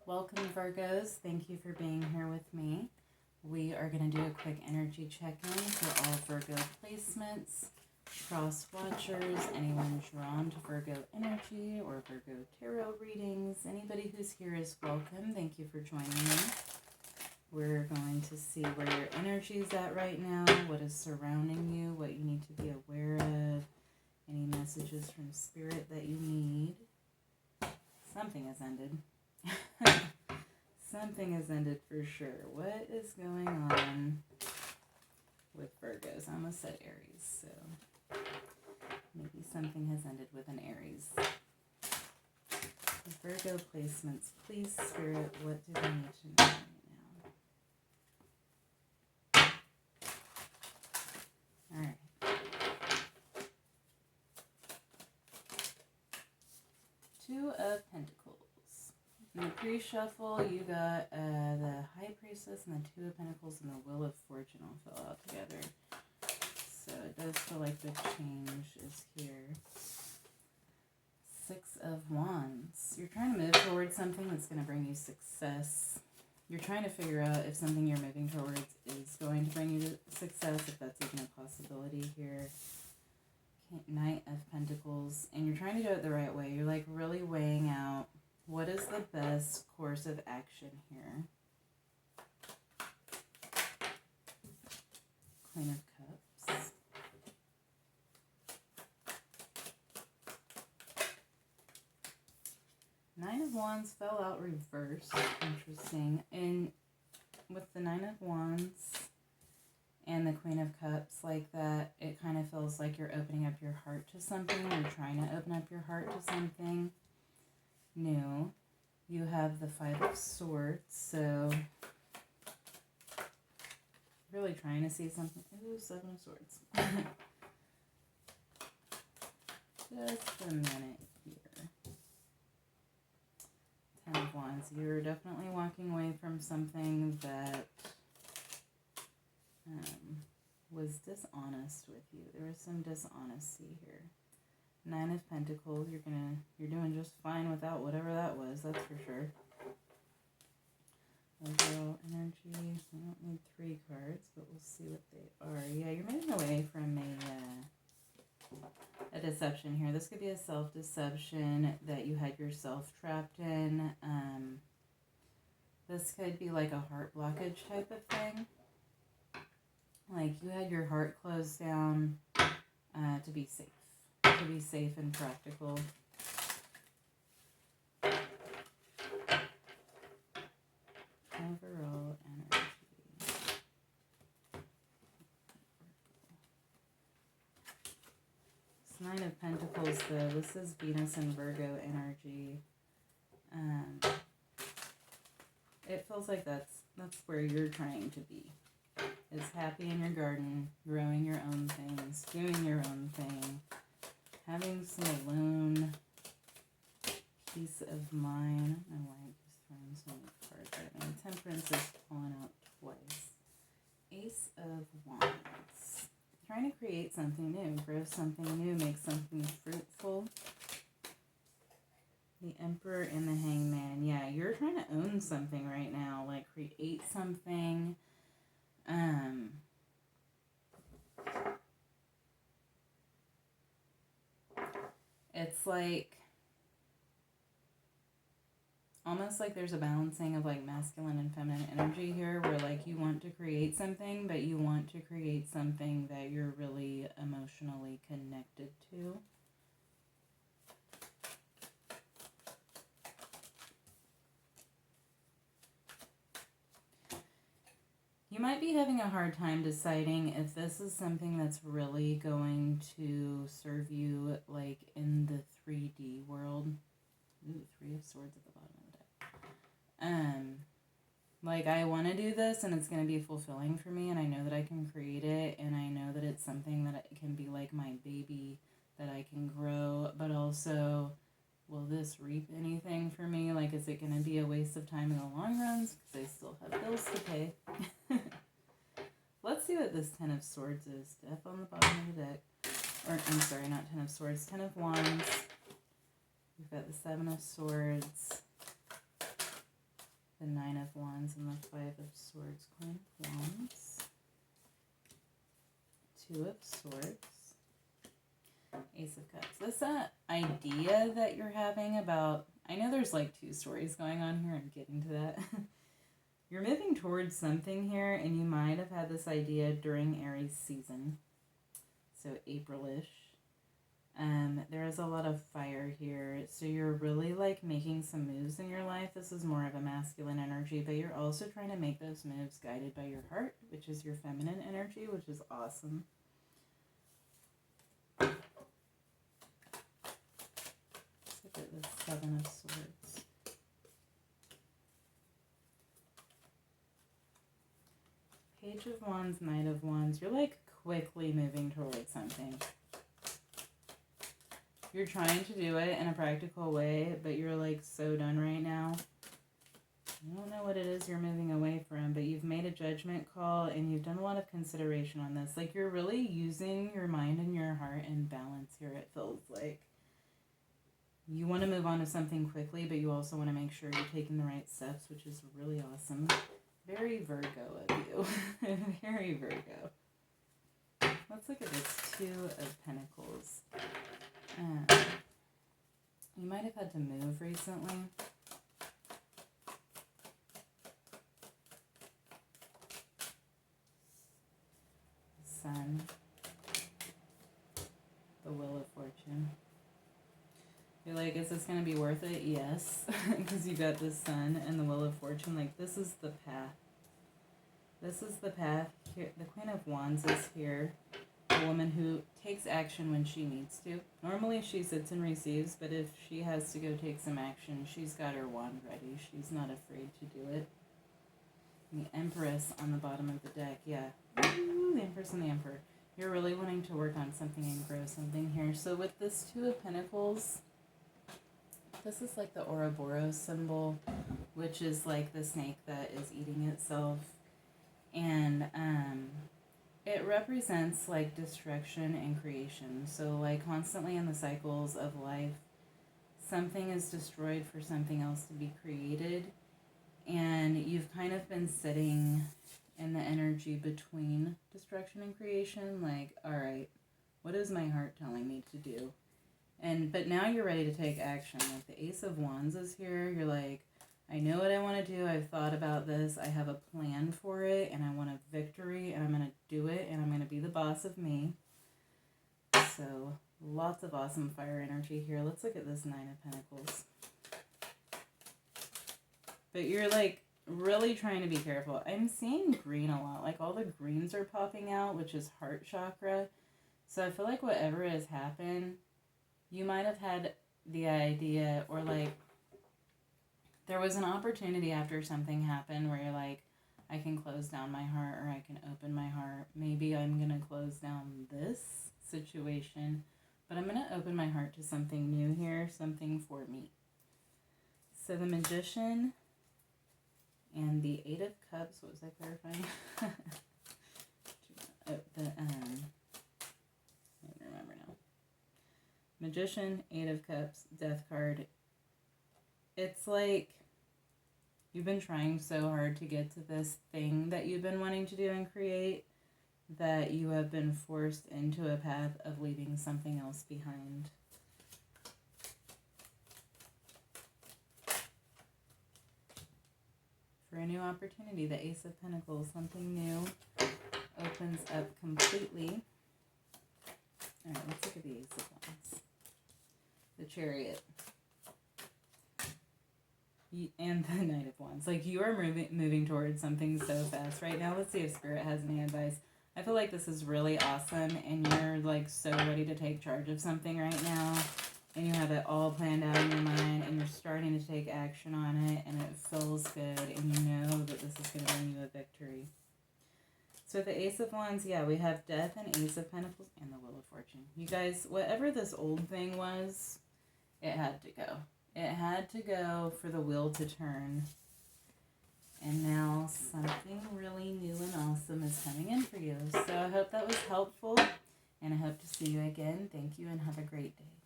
Welcome, Virgos. Thank you for being here with me. We are going to do a quick energy check-in for all Virgo placements, cross watchers, anyone drawn to Virgo energy or Virgo tarot readings. Anybody who's here is welcome. Thank you for joining me. We're going to see where your energy is at right now, what is surrounding you, what you need to be aware of, any messages from Spirit that you need. Something has ended. Something has ended for sure. What is going on with Virgos? I almost said Aries, so maybe something has ended with an Aries. Virgo placements, please, Spirit, what do we need to know right now? Alright. Two of Pentacles. In the pre-shuffle, you got the High Priestess and the Two of Pentacles and the Wheel of Fortune all fell out together. So it does feel like the change is here. Six of Wands. You're trying to move towards something that's going to bring you success. You're trying to figure out if something you're moving towards is going to bring you success, if that's even a possibility here. Knight of Pentacles. And you're trying to do it the right way. You're like really weighing out what is the best course of action here. Queen of Cups. Nine of Wands fell out reversed. Interesting. And with the Nine of Wands and the Queen of Cups like that, it kind of feels like you're opening up your heart to something. You're trying to open up your heart to something new. You have the Five of Swords, so really trying to see something. Ooh, Seven of Swords. Just a minute here. Ten of Wands. You're definitely walking away from something that was dishonest with you. There was some dishonesty here. Nine of Pentacles. You're doing just fine without whatever that was. That's for sure. Overall energy. We don't need three cards, but we'll see what they are. Yeah, you're moving away from a deception here. This could be a self-deception that you had yourself trapped in. This could be like a heart blockage type of thing. Like you had your heart closed down to be safe. To be safe and practical. Overall energy. It's Nine of Pentacles though. This is Venus and Virgo energy. It feels like that's where you're trying to be. Is happy in your garden, growing your own things, doing your own thing. Having some alone, peace of mind. I don't know why I just throwing so many cards right now. Temperance is pulling out twice. Ace of Wands. Trying to create something new, grow something new, make something fruitful. The Emperor and the Hangman. Yeah, you're trying to own something right now, like create something. It's like almost like there's a balancing of like masculine and feminine energy here where like you want to create something, but you want to create something that you're really emotionally connected to. You might be having a hard time deciding if this is something that's really going to serve you like in the 3D world. Ooh, Three of Swords at the bottom of the deck. Like I want to do this and it's going to be fulfilling for me and I know that I can create it and I know that it's something that it can be like my baby that I can grow, but also will this reap anything for me? Like, is it going to be a waste of time in the long run? Because I still have bills to pay. Let's see what this Ten of Swords is. Death on the bottom of the deck. Or, I'm sorry, not Ten of Swords. Ten of Wands. We've got the Seven of Swords. the Nine of Wands and the Five of Swords, Queen of Wands, Two of Swords, Ace of Cups. This idea that you're having about, I know there's like two stories going on here. I'm getting to that. You're moving towards something here, and you might have had this idea during Aries season, so April-ish. There is a lot of fire here, so you're really like making some moves in your life. This is more of a masculine energy, but you're also trying to make those moves guided by your heart, which is your feminine energy, which is awesome. Let's look at the Seven of Swords. Page of Wands, Knight of Wands. You're like quickly moving towards something. You're trying to do it in a practical way, but you're like so done right now. I don't know what it is you're moving away from, but you've made a judgment call and you've done a lot of consideration on this. Like you're really using your mind and your heart in balance here, it feels like. You want to move on to something quickly, but you also want to make sure you're taking the right steps, which is really awesome. Very Virgo of you. Very Virgo. Let's look at this Two of Pentacles. You might have had to move recently. Sun. The Wheel of Fortune. You're like, is this going to be worth it? Yes. Because you got the Sun and the Wheel of Fortune. Like, this is the path. This is the path. Here, the Queen of Wands is here. A woman who takes action when she needs to. Normally she sits and receives, but if she has to go take some action, she's got her wand ready. She's not afraid to do it. And the Empress on the bottom of the deck, yeah. Ooh, the Empress and the Emperor. You're really wanting to work on something and grow something here. So with this Two of Pentacles, this is like the Ouroboros symbol, which is like the snake that is eating itself. And it represents like destruction and creation. So like constantly in the cycles of life, something is destroyed for something else to be created. And you've kind of been sitting in the energy between destruction and creation. Like, all right, what is my heart telling me to do? But now you're ready to take action. Like the Ace of Wands is here. You're like, I know what I want to do. I've thought about this. I have a plan for it, and I want a victory, and I'm going to do it, and I'm going to be the boss of me. So lots of awesome fire energy here. Let's look at this Nine of Pentacles. But you're like really trying to be careful. I'm seeing green a lot. Like all the greens are popping out, which is heart chakra. So I feel like whatever has happened, you might have had the idea, or like there was an opportunity after something happened where you're like, I can close down my heart or I can open my heart. Maybe I'm going to close down this situation, but I'm going to open my heart to something new here, something for me. So the Magician and the Eight of Cups, what was I clarifying? I don't remember now. Magician, Eight of Cups, Death card. It's like you've been trying so hard to get to this thing that you've been wanting to do and create that you have been forced into a path of leaving something else behind. For a new opportunity, the Ace of Pentacles, something new opens up completely. All right, let's look at the Ace of Wands. The Chariot. And the Knight of Wands. Like you are moving towards something so fast right now. Let's see if Spirit has any advice. I feel like this is really awesome and you're like so ready to take charge of something right now. And you have it all planned out in your mind and you're starting to take action on it and it feels good and you know that this is going to bring you a victory. So the Ace of Wands, yeah, we have Death and Ace of Pentacles and the Wheel of Fortune. You guys, whatever this old thing was, it had to go. It had to go for the wheel to turn. And now something really new and awesome is coming in for you. So I hope that was helpful. And I hope to see you again. Thank you and have a great day.